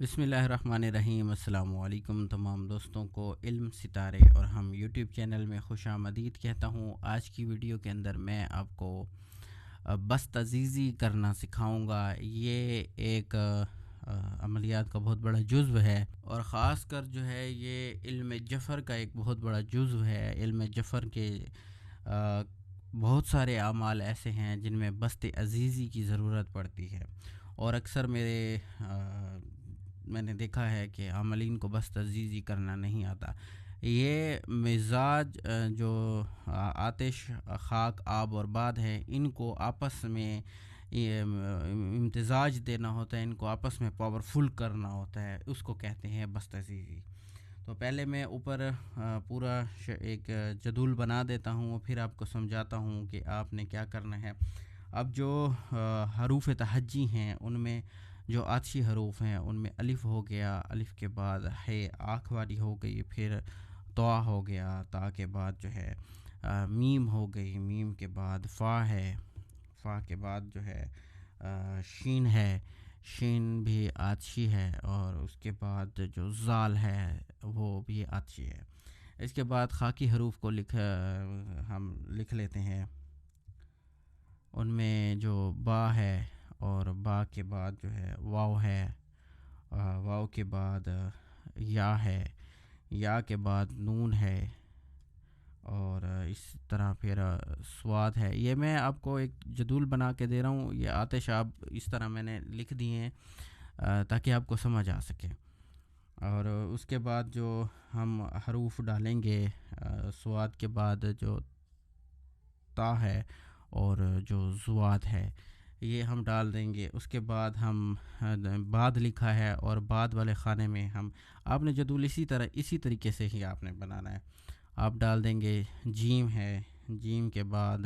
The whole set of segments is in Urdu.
بسم اللہ الرحمن الرحیم۔ السلام علیکم تمام دوستوں کو علم ستارے اور ہم یوٹیوب چینل میں خوش آمدید کہتا ہوں۔ آج کی ویڈیو کے اندر میں آپ کو بست عزیزی کرنا سکھاؤں گا۔ یہ ایک عملیات کا بہت بڑا جزو ہے، اور خاص کر جو ہے یہ علم جفر کا ایک بہت بڑا جزو ہے۔ علم جفر کے بہت سارے اعمال ایسے ہیں جن میں بست عزیزی کی ضرورت پڑتی ہے، اور اکثر میں نے دیکھا ہے کہ عاملین کو بست عزیزی کرنا نہیں آتا۔ یہ مزاج جو آتش، خاک، آب اور باد ہے، ان کو آپس میں امتزاج دینا ہوتا ہے، ان کو آپس میں پاورفل کرنا ہوتا ہے، اس کو کہتے ہیں بست عزیزی۔ تو پہلے میں اوپر پورا ایک جدول بنا دیتا ہوں، پھر آپ کو سمجھاتا ہوں کہ آپ نے کیا کرنا ہے۔ اب جو حروف تہجی ہیں ان میں جو آتشی حروف ہیں ان میں الف ہو گیا، الف کے بعد ہے آنکھ والی ہو گئی، پھر طا ہو گیا، تا کے بعد جو ہے میم ہو گئی، میم کے بعد فا ہے، فا کے بعد جو ہے شین ہے، شین بھی آتشی ہے، اور اس کے بعد جو زال ہے وہ بھی آتشی ہے۔ اس کے بعد خاکی حروف کو ہم لکھ لیتے ہیں۔ ان میں جو با ہے، اور با کے بعد جو ہے واو ہے، واو کے بعد یا ہے، یا کے بعد نون ہے، اور اس طرح پھر سواد ہے۔ یہ میں آپ کو ایک جدول بنا کے دے رہا ہوں، یہ آتش آپ اس طرح میں نے لکھ دیے ہیں تاکہ آپ کو سمجھ آ سکے۔ اور اس کے بعد جو ہم حروف ڈالیں گے، سواد کے بعد جو تا ہے اور جو زواد ہے، یہ ہم ڈال دیں گے۔ اس کے بعد ہم بعد لکھا ہے، اور بعد والے خانے میں آپ نے جدول اسی طریقے سے ہی آپ نے بنانا ہے۔ آپ ڈال دیں گے جیم ہے، جیم کے بعد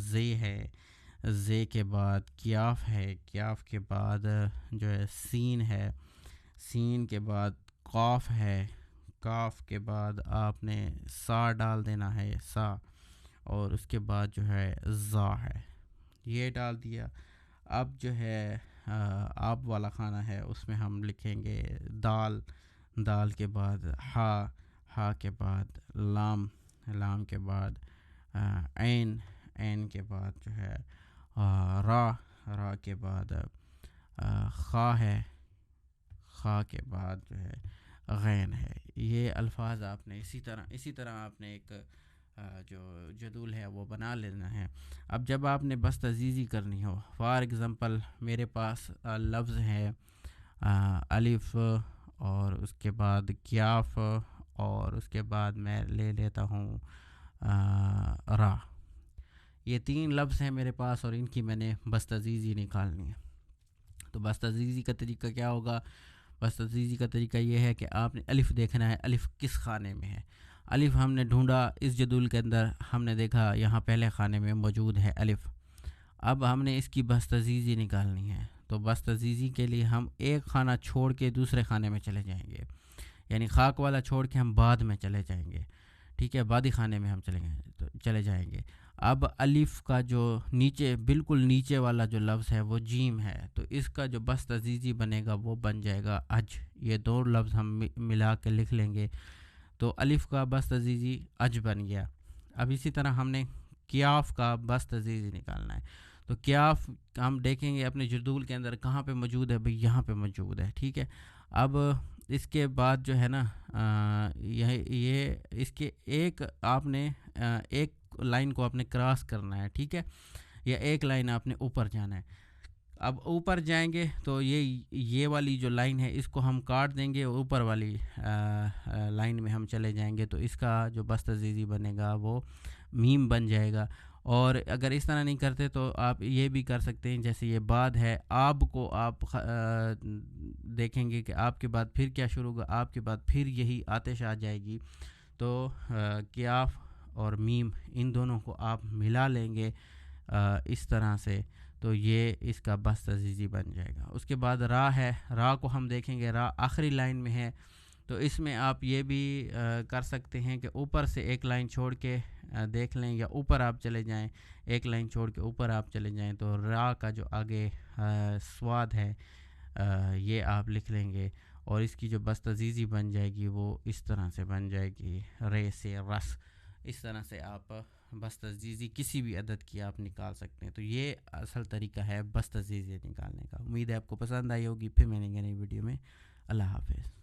زے ہے، زے کے بعد کیاف ہے، کیاف کے بعد جو ہے سین ہے، سین کے بعد قاف ہے، قاف کے بعد آپ نے سا ڈال دینا ہے، سا، اور اس کے بعد جو ہے زا ہے، یہ ڈال دیا۔ اب جو ہے آب والا خانہ ہے، اس میں ہم لکھیں گے دال، دال کے بعد ہا، ہا کے بعد لام، لام کے بعد عین، عین کے بعد جو ہے را، را کے بعد خا ہے، خا کے بعد جو ہے غین ہے۔ یہ الفاظ آپ نے اسی طرح آپ نے ایک جو جدول ہے وہ بنا لینا ہے۔ اب جب آپ نے بست عزیزی کرنی ہو، فار ایگزامپل میرے پاس لفظ ہے الف، اور اس کے بعد کیاف، اور اس کے بعد میں لے لیتا ہوں را۔ یہ 3 لفظ ہیں میرے پاس، اور ان کی میں نے بست عزیزی نکالنی ہے۔ تو بست عزیزی کا طریقہ کیا ہوگا؟ بست عزیزی کا طریقہ یہ ہے کہ آپ نے الف دیکھنا ہے، الف کس خانے میں ہے۔ الف ہم نے ڈھونڈا اس جدول کے اندر، ہم نے دیکھا یہاں پہلے خانے میں موجود ہے الف۔ اب ہم نے اس کی بست عزیزی نکالنی ہے، تو بست عزیزی کے لیے ہم ایک خانہ چھوڑ کے دوسرے خانے میں چلے جائیں گے، یعنی خاک والا چھوڑ کے ہم بعد میں چلے جائیں گے، ٹھیک ہے، بعدی خانے میں ہم چلے جائیں گے۔ اب الف کا جو نیچے، بالکل نیچے والا جو لفظ ہے وہ جیم ہے، تو اس کا جو بست عزیزی بنے گا وہ بن جائے گا اج۔ یہ 2 لفظ ہم ملا کے لکھ لیں گے، تو الف کا بست عزیزی اج بن گیا۔ اب اسی طرح ہم نے کیاف کا بست عزیزی نکالنا ہے، تو کیاف ہم دیکھیں گے اپنے جدول کے اندر کہاں پہ موجود ہے، بھئی یہاں پہ موجود ہے، ٹھیک ہے۔ اب اس کے بعد جو ہے نا یہ اس کے آپ نے ایک لائن کو آپ نے کراس کرنا ہے، ٹھیک ہے، یا ایک لائن آپ نے اوپر جانا ہے۔ اب اوپر جائیں گے تو یہ والی جو لائن ہے اس کو ہم کاٹ دیں گے، اوپر والی لائن میں ہم چلے جائیں گے، تو اس کا جو بست عزیزی بنے گا وہ میم بن جائے گا۔ اور اگر اس طرح نہیں کرتے تو آپ یہ بھی کر سکتے ہیں، جیسے یہ بعد ہے، آب کو آپ دیکھیں گے کہ آپ کے بعد پھر کیا شروع ہوگا، آپ کے بعد پھر یہی آتش آ جائے گی، تو کیاف اور میم ان دونوں کو آپ ملا لیں گے اس طرح سے، تو یہ اس کا بست عزیزی بن جائے گا۔ اس کے بعد را ہے، را کو ہم دیکھیں گے، را آخری لائن میں ہے، تو اس میں آپ یہ بھی کر سکتے ہیں کہ اوپر سے ایک لائن چھوڑ کے دیکھ لیں، یا اوپر آپ چلے جائیں، ایک لائن چھوڑ کے اوپر آپ چلے جائیں، تو را کا جو آگے سواد ہے، یہ آپ لکھ لیں گے، اور اس کی جو بستعزیزی بن جائے گی وہ اس طرح سے بن جائے گی، رے سے رس، اس طرح سے آپ بستعزیزی کسی بھی عدد کی آپ نکال سکتے ہیں۔ تو یہ اصل طریقہ ہے بستعزیزی نکالنے کا۔ امید ہے آپ کو پسند آئی ہوگی، پھر ملیں گے نئی ویڈیو میں۔ اللہ حافظ۔